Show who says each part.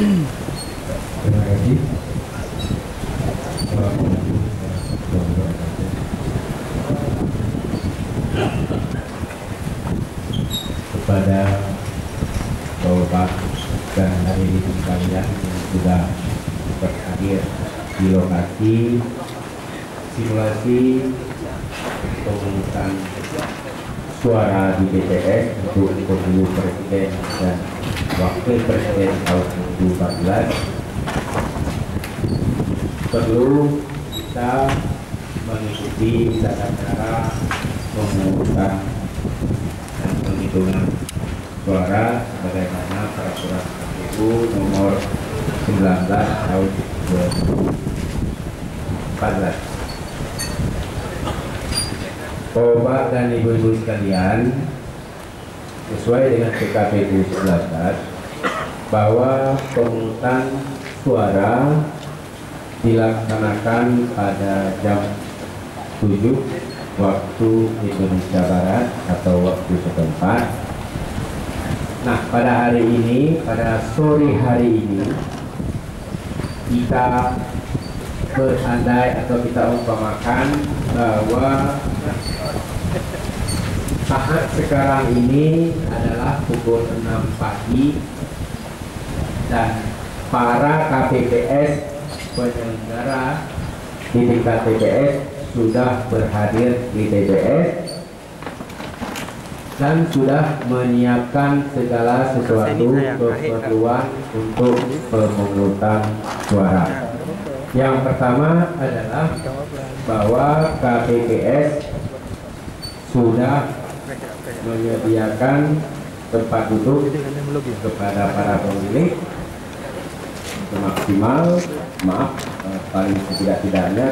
Speaker 1: Terima kasih. Assalamualaikum warahmatullahi wabarakatuh. Kepada Bapak dan hadirin sekalian yang sudah berhadir di lokasi simulasi pemungutan suara di BPS untuk pemilu presiden dan wakil presiden tahun 2014, perlu kita mengikuti tata cara pemungutan dan penghitungan suara sebagaimana peraturan KPU nomor 19 tahun 2014. Bapak dan ibu-ibu sekalian, sesuai dengan PKPU 19 bahwa pemungutan suara dilaksanakan pada jam 7 waktu Indonesia Barat atau waktu setempat. Nah, pada hari ini, pada sore hari ini, kita berandai atau kita umpamakan bahwa saat sekarang ini adalah pukul 6 pagi dan para KPPS penyelenggara di tingkat TPS sudah berhadir di TPS dan sudah menyiapkan segala sesuatu keperluan untuk pemungutan suara. Yang pertama adalah bahwa KPPS sudah menyediakan tempat duduk kepada para pemilih untuk maksimal, paling setidak-tidaknya